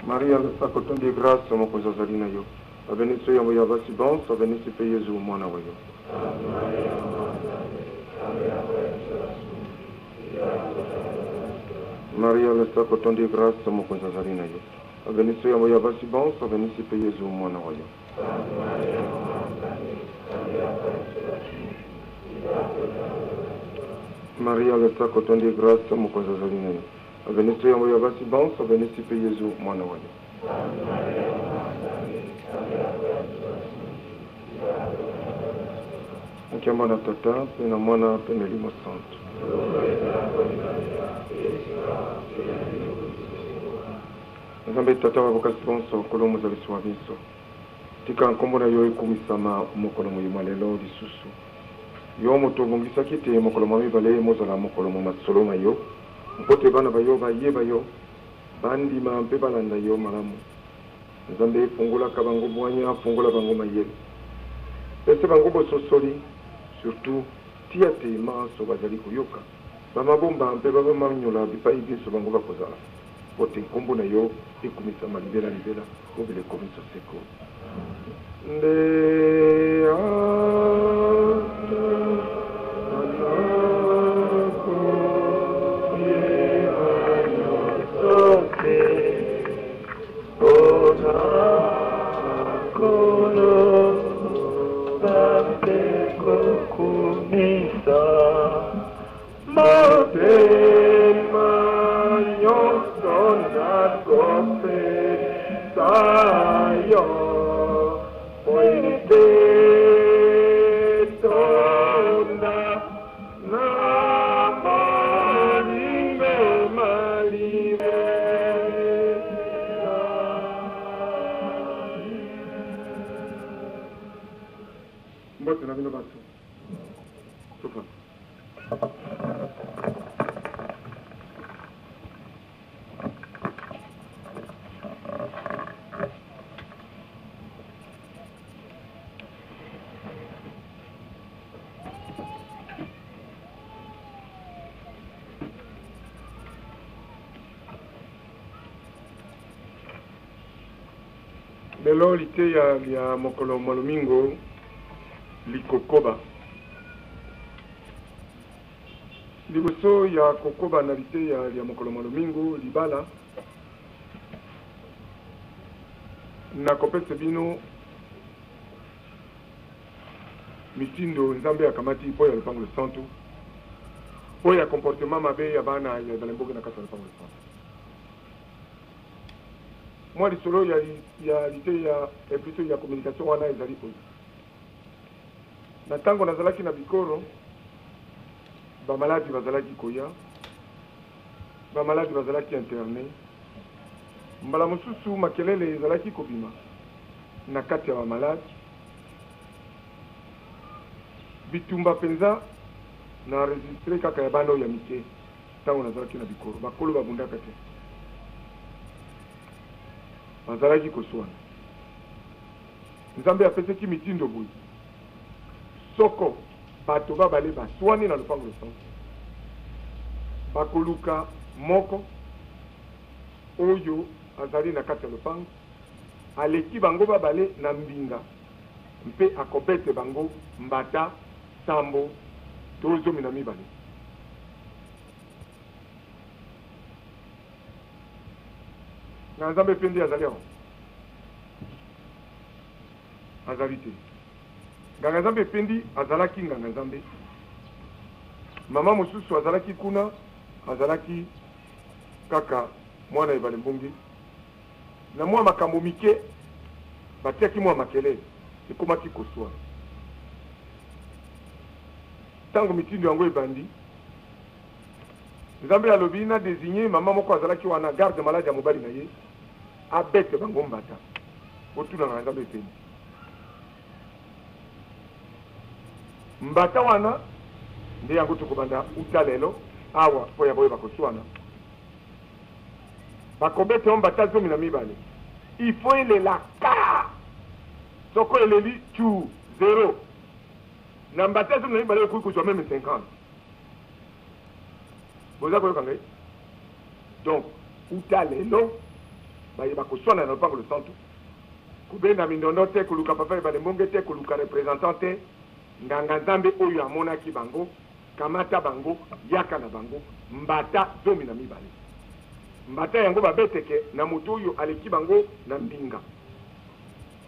Maria, le sacoton de grâce, mon cousin Zalina yo. Aveni soya moya basi bon, aveni si paye zu mwana wayo. Maria, le sacoton de grâce, mon cousin Zalina yo. Aveni soya moya basi bon, aveni si paye zu mwana wayo. Maria, le sacoton de grâce, mon cousin Zalina yo. Aveni soya moya basi bon, aveni si paye zu mwana wayo. Mwana tata, pena mwana penelimo santo. Nzambe tata wa bokasi bonso kolo mozali swa biso. Tika nkombo na yo ekumisama mokolo moyima lelo lisusu. Yo moto bongisaki te mokolo mwa mibale mozala mokolo mo masolo na yo. Mpote bana bayo bayeba yo. Bandima mpe balanda yo malamu. Nzambe fungolaka bango bwanya, fungola bango mayele. Pese bango bososoli. Surtout, tia te maso bazali kuyoka. Bamabomba mpe babamanyola bipai biso bango bakozala. Pote nkombo na yo ekumisama libela libela mobile komiso seko. Nde lelo lite ya mokolo malomingo likokoba. Liboso ya kokoba na lite ya mokolo malomingo libala. Na kopese bino mitindo nzambe akamati po ya lupango le santo. Po ya comportement mabe ya bana ya balemboke na kasa lupango le santo. Moi, les solos, il y a plutôt il y a communication wana ezali oyo. Na tango nazalaki na bikoro, ba maladi bazalaki koya, ba maladi bazalaki interné. Mbala mosusu makelele ezalaki kobima na kati ya ba maladi. Bitumba penza na enregistré kaka ya bano ya mike. Tango nazalaki na bikoro, bakolo babundaka te. Bazalaki koswana. Nzambe apesaki mitindo boyi. Soko bato babale baswani na lupango lesanto. Bakoluka moko oyo azali na kati ya lupango. Aleki bango babale na mbinga. mpe akobete bango mbata sambo to zomi na mibale. Na nzambe pendi azali aho azali te. Nganga nzambe pendi azalaki nganga nzambe. Mama mosusu azalaki kuna azalaki kaka mwana ebale mbongi. Na mwa makambo mike batiaki mwa makelele ekomaki koswa. Tango mitindo yango ebandi nzambe alobi na désigné mama moko azalaki wana garde malade ya mobali na ye abete bango mbata otuna na nzambe pendi. Mbata wana nde yango tokobanda uta lelo awa po ya boye bakoswana bakobete o mbata zomi na mibale. Il faut elela ka soko eleli tu 0 na mbata zomi na mibale ekoki kozwa meme 50. Boza koyoka ngai. Donc uta lelo baye bakoswana na lopango le centre kubenda mindondo te koluka papa ebale mbonge te koluka représentant te. Nganga nzambe oyo amonaki bango kamata bango yaka na bango mbata zomi na mibale. Mbata yango babeteke na moto oyo aleki bango na mbinga.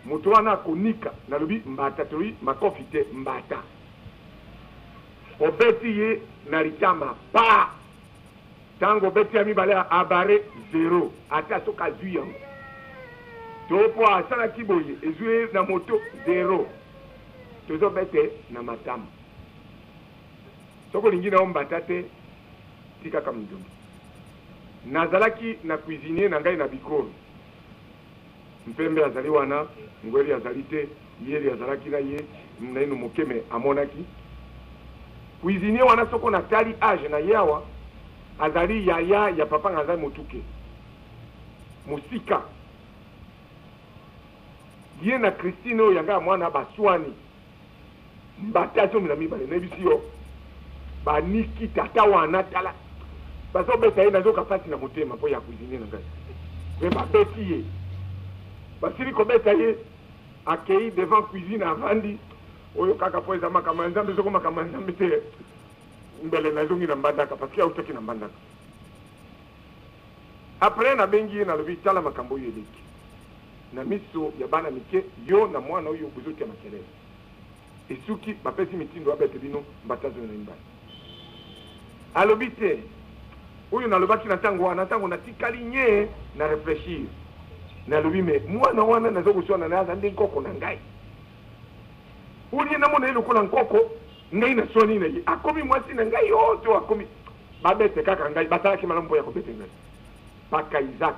Moto wana konika na lobi mbata tori makofi te mbata. Obeti ye na litama pa. Tango beti ya mibale abare 0 ata soka zui yango. Topo asana kiboye ezue na moto 0. Tozo bete na matama. Soko lingine ombata te tika kamidongi. Nazalaki na cuisinier na ngai na bikoro. Mpembe azali wana, ngweli azali te, yeli azalaki na ye, nainu mokeme amonaki. Cuisinier wana soko na tali age na yawa, azali ya papa ngazali motuke. Musika. Ye na Christine o yanga mwana baswani. Mbata zomi na mibale nebisi yo. Ba niki tata wana tala. Baso beta ye nazoka pasi na motema po ya cuisiner na ngai. We ba beti ye. Basili ko beta ye akei devant cuisine avandi. Oyo kaka po eza makama nzambe zoko makama nzambe te. Mbele nazongi na mbandaka parce que autaki na mbandaka. Après na bengi na lobi tala makambo yeleki. Na miso ya bana mike yo na mwana oyo buzoti ya makelele. Esuki bapesi mitindo abete bino mbatazo na mbali. Alobi te oyo nalobaki na tango wana tango natikali nye na réfléchir. Nalobi me mwana wana nazo kuswana na azande nkoko na ngai. Uli na mona lokola nkoko ngai na soni na ye. Akomi mwasi na ngai yoto akomi babete kaka ngai batalaki malambo ya kobete ngai. Paka Isaac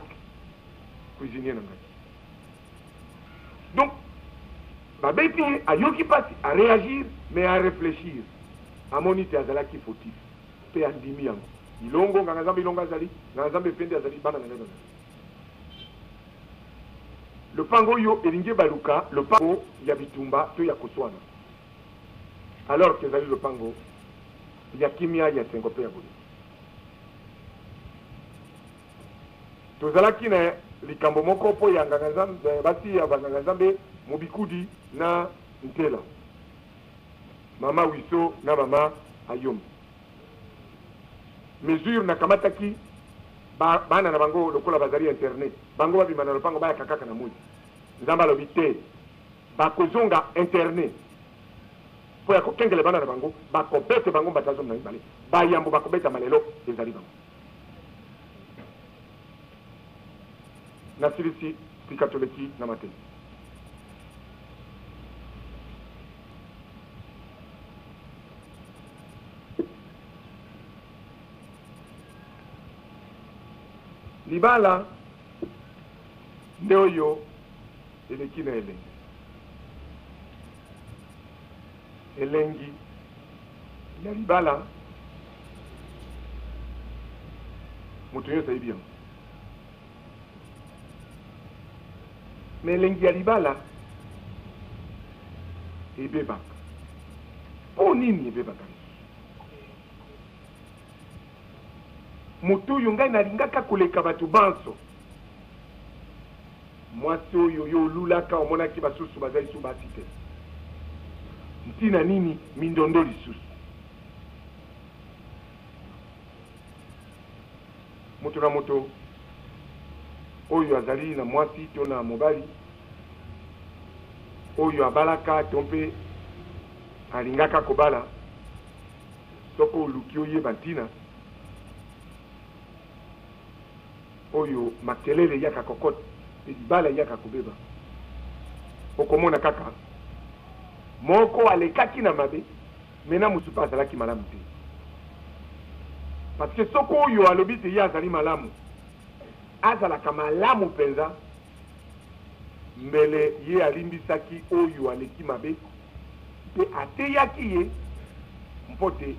cuisinier na ngai. Donc babeti a yoki pasi à réagir mais à réfléchir. Amoni te azalaki fautif. Pe andimi yango. Ilongo nganga nzambe ilonga azali, nganga nzambe pende azali bana na ngai. Le pango yo elinge baluka, le pango ya bitumba to ya koswana. Alors que ezali le pango ya kimia ya sengope ya boli. Tozalaki na likambo moko po ya nganga nzambe basi ya nganga nzambe mobikudi na ntela. Mama Wiso na mama Ayom. Mesure na kamataki bana na bango lokola bazali internet. Bango babima na lopango baya kakaka na mudi. Nzamba lobite. Bakozonga internet. Po ya kokengele bana na bango bakobete bango batazo na ibale. Bayambo bakobeta malelo ezali bango. Na silisi pikatoleki na mate. Libala ndeoyo eleki na elengi ya libala moto nyonso ayebi yango me elengi ya libala ebebaka mpo nini ebebaka moto oyo ngai nalingaka koleka bato banso mwasi oyo yo olulaka omonaki basusu bazali so basi te ntina nini mindondo lisusu moto na moto oyo azali na mwasi to na mobali oyo abalaka to mpe alingaka kobala soko oluki oyeba ntina oyo makelele yaka kokote libala yaka kobeba okomona kaka moko alekaki na mabe mena mosusu mpe azalaki malamu te parce que soko oyo alobi te ye azali malamu azalaka malamu mpenza mbele ye alimbisaki oyo aleki mabe mpe ateyaki ye mpo te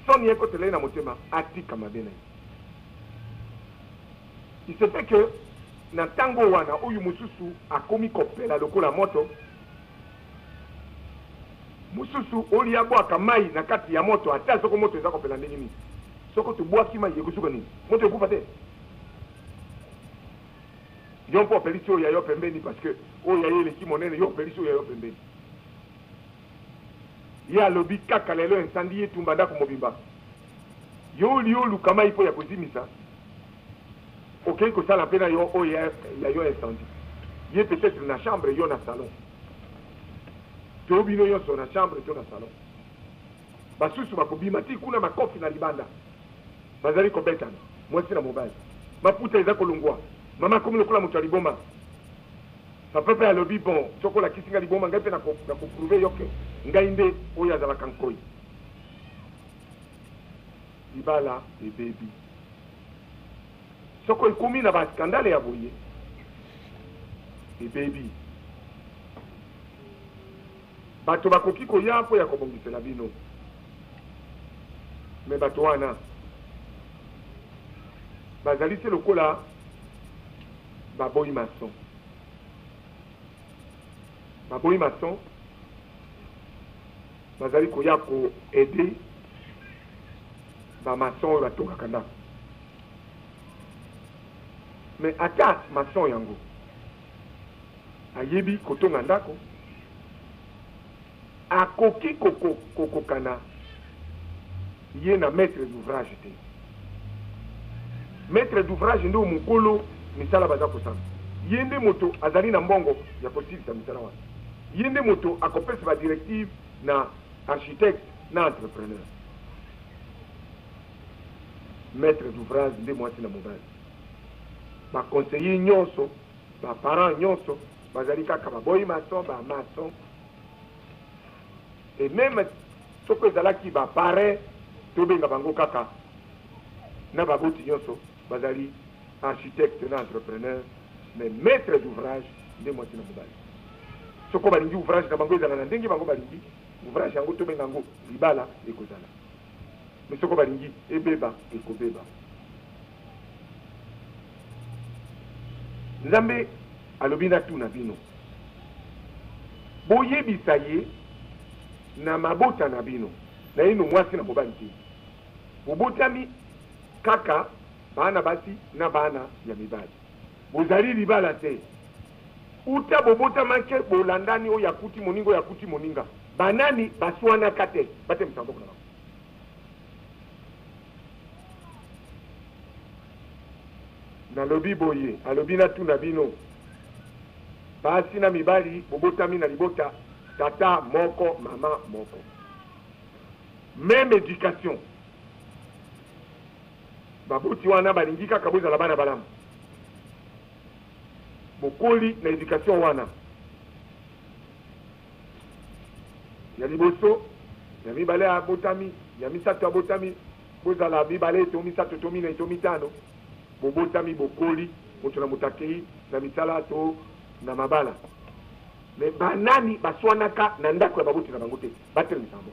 soni ye kotelai na motema atika mabe na ye. Il se fait que na tango wana oyo mususu akomi kopela lokola moto mususu oli abwaka mai na kati ya moto ata soko moto eza kopela ndenge nini soko tobwaki mai ekosuka nini moto ekufa te yo mpo opelisi oyo ya yo pembeni parce que oyo ya ye eleki monene yo opelisi oyo ya yo pembeni ye alobi kaka lelo ensandi etumba ndako mobimba yo oli oluka mai mpo ya kozimisa okei kosala mpe na yo oyo ya yo incendie ye peut-être na chambre yo na salon to bino nyonso na chambre to na salon basusu bakobima ti kuna makofi na libanda bazali kobetana mwasi na mobali maputa eza kolongwa mama akomi lokola moto ya liboma papa mpe alobi bon soko olakisi nga liboma ngai mpe nakoprouve yoke ngai nde oyo azalaka nkoi libala ebebi soko ekomi na baskandale ya boye ebebi bato bakoki koya mpo ya kobongisela bino me bato wana bazali se lokola baboyi mason bazali koya koede bamason oyo batongaka ndako me ata mason yango ayebi kotonga ndako akoki kokokana ye na maître d'ouvrage te maître d'ouvrage nde mokolo misala baza kosala ye nde moto azali na mbongo ya kosilisa misala wana ye nde moto akopesa badirective na architecte na entrepreneur maître d'ouvrage nde mwasi na mobali baconseiller nyonso baparent nyonso bazali kaka baboyi mason bamason et même soko ezalaki bapare tobenga bango kaka na baboti nyonso bazali architecte na entrepreneur mais maître d'ouvrage nde mwasi na mobali soko balingi ouvrage na bango ezala na ndenge bango balingi ouvrage yango tobenga yango libala ekozala mais soko balingi ebeba ekobeba nzambe alobi na tuna bino boyebisa ye na mabota na bino na ino mwasi na mobali te bobotami kaka bana basi na bana ya mibali bozali libala te uta bobotamake bolandani oyo yakuti moninga oyo yakuti moninga banani baswanaka te batemisa mboko na bango nalobi boye alobi na tuna bino basi na mibali bobotami na libota tata moko mama moko même éducation baboti wana balingi kaka bozala bana balamu bokoli na éducation wana ya liboso ya mibale abotami ya misato abotami bozala mibale to misato to mine to mitano bobotami bokoli moto na motakei na misala to na mabala me banani baswanaka na ndako ya baboti na bango te batelemisa bango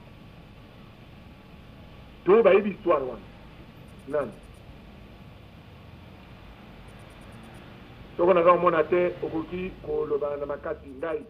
to bayebi histoire wana nani soko naza komona te okoki koloba na makasi ngai